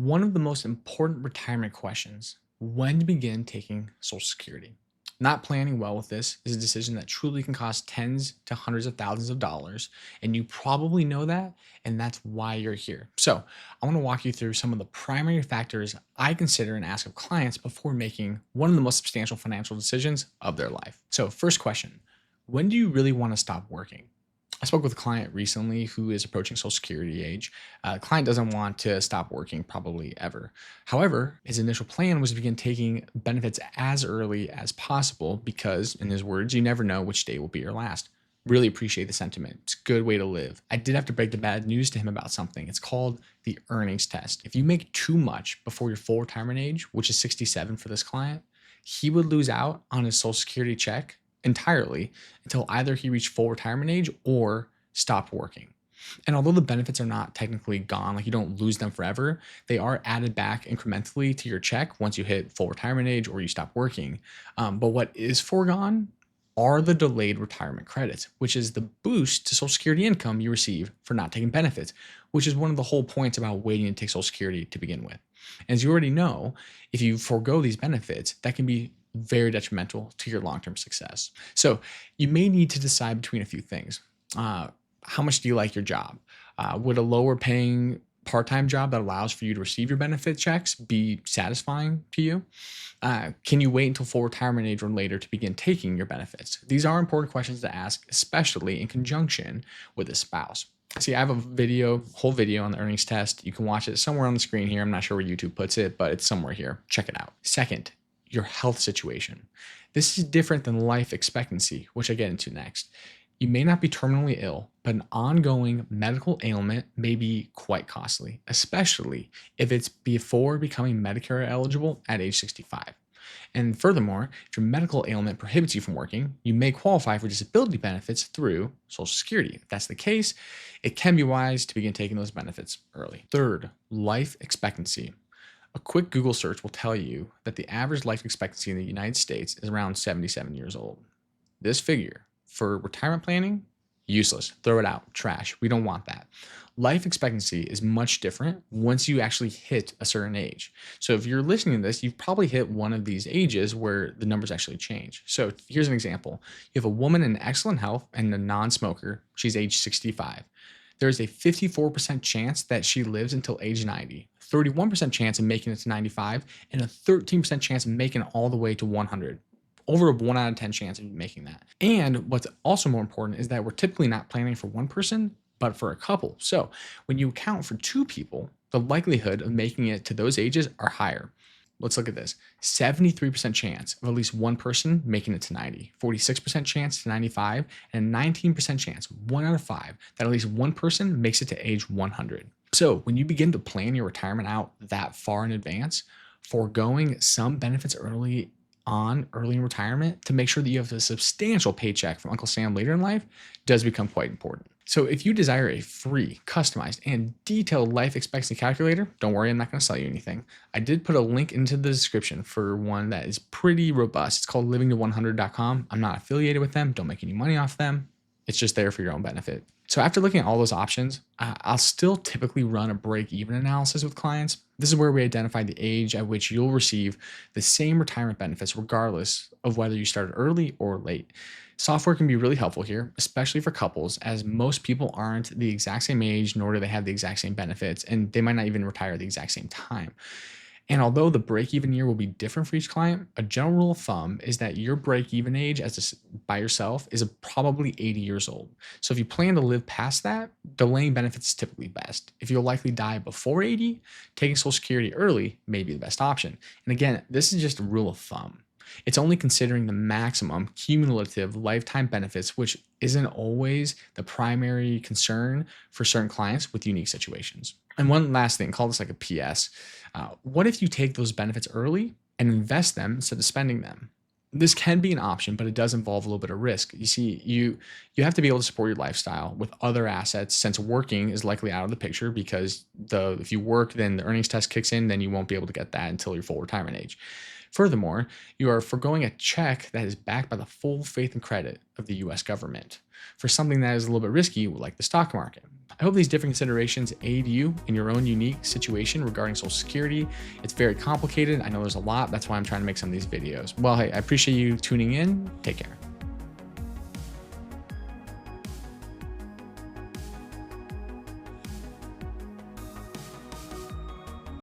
One of the most important retirement questions: when to begin taking Social Security. Not planning well with this is a decision that truly can cost tens to hundreds of thousands of dollars, and you probably know that, and that's why you're here. So, I want to walk you through some of the primary factors I consider and ask of clients before making one of the most substantial financial decisions of their life. So, first question: when do you really want to stop working? I spoke with a client recently who is approaching Social Security age. The client doesn't want to stop working probably ever. However, his initial plan was to begin taking benefits as early as possible because, in his words, you never know which day will be your last. Really appreciate the sentiment. It's a good way to live. I did have to break the bad news to him about something. It's called the earnings test. If you make too much before your full retirement age, which is 67 for this client, he would lose out on his Social Security check entirely until either he reached full retirement age or stopped working. And although the benefits are not technically gone, like you don't lose them forever, they are added back incrementally to your check once you hit full retirement age or you stop working. But what is foregone are the delayed retirement credits, which is the boost to Social Security income you receive for not taking benefits, which is one of the whole points about waiting to take Social Security to begin with. As you already know, if you forego these benefits, that can be very detrimental to your long-term success. So you may need to decide between a few things. How much do you like your job? Would a lower paying part-time job that allows for you to receive your benefit checks be satisfying to you? Can you wait until full retirement age or later to begin taking your benefits? These are important questions to ask, especially in conjunction with a spouse. See, I have a whole video on the earnings test. You can watch it somewhere on the screen here. I'm not sure where YouTube puts it, but it's somewhere here. Check it out. Second, your health situation. This is different than life expectancy, which I get into next. You may not be terminally ill, but an ongoing medical ailment may be quite costly, especially if it's before becoming Medicare eligible at age 65. And furthermore, if your medical ailment prohibits you from working, you may qualify for disability benefits through Social Security. If that's the case, it can be wise to begin taking those benefits early. Third, life expectancy. A quick Google search will tell you that the average life expectancy in the United States is around 77 years old. This figure for retirement planning, useless. Throw it out. Trash. We don't want that. Life expectancy is much different once you actually hit a certain age. So if you're listening to this, you've probably hit one of these ages where the numbers actually change. So here's an example. You have a woman in excellent health and a non-smoker. She's age 65. There is a 54% chance that she lives until age 90, 31% chance of making it to 95, and a 13% chance of making it all the way to 100. Over a 1 out of 10 chance of making that. And what's also more important is that we're typically not planning for one person, but for a couple. So when you account for two people, the likelihood of making it to those ages are higher. Let's look at this. 73% chance of at least one person making it to 90, 46% chance to 95, and a 19% chance, 1 out of 5, that at least one person makes it to age 100. So when you begin to plan your retirement out that far in advance, foregoing some benefits early in retirement to make sure that you have a substantial paycheck from Uncle Sam later in life does become quite important. So if you desire a free, customized, and detailed life expectancy calculator, don't worry, I'm not going to sell you anything. I did put a link into the description for one that is pretty robust. It's called livingto100.com. I'm not affiliated with them. Don't make any money off them. It's just there for your own benefit. So after looking at all those options, I'll still typically run a break-even analysis with clients. This is where we identify the age at which you'll receive the same retirement benefits regardless of whether you started early or late. Software can be really helpful here, especially for couples, as most people aren't the exact same age, nor do they have the exact same benefits, and they might not even retire at the exact same time. And although the break-even year will be different for each client, a general rule of thumb is that your break-even age by yourself is probably 80 years old. So if you plan to live past that, delaying benefits is typically best. If you'll likely die before 80, taking Social Security early may be the best option. And again, this is just a rule of thumb. It's only considering the maximum cumulative lifetime benefits, which isn't always the primary concern for certain clients with unique situations. And one last thing, call this like a PS. What if you take those benefits early and invest them instead of spending them? This can be an option, but it does involve a little bit of risk. You see, you have to be able to support your lifestyle with other assets, since working is likely out of the picture because if you work, then the earnings test kicks in, then you won't be able to get that until your full retirement age. Furthermore, you are foregoing a check that is backed by the full faith and credit of the US government for something that is a little bit risky, like the stock market. I hope these different considerations aid you in your own unique situation regarding Social Security. It's very complicated. I know there's a lot. That's why I'm trying to make some of these videos. Well, hey, I appreciate you tuning in. Take care.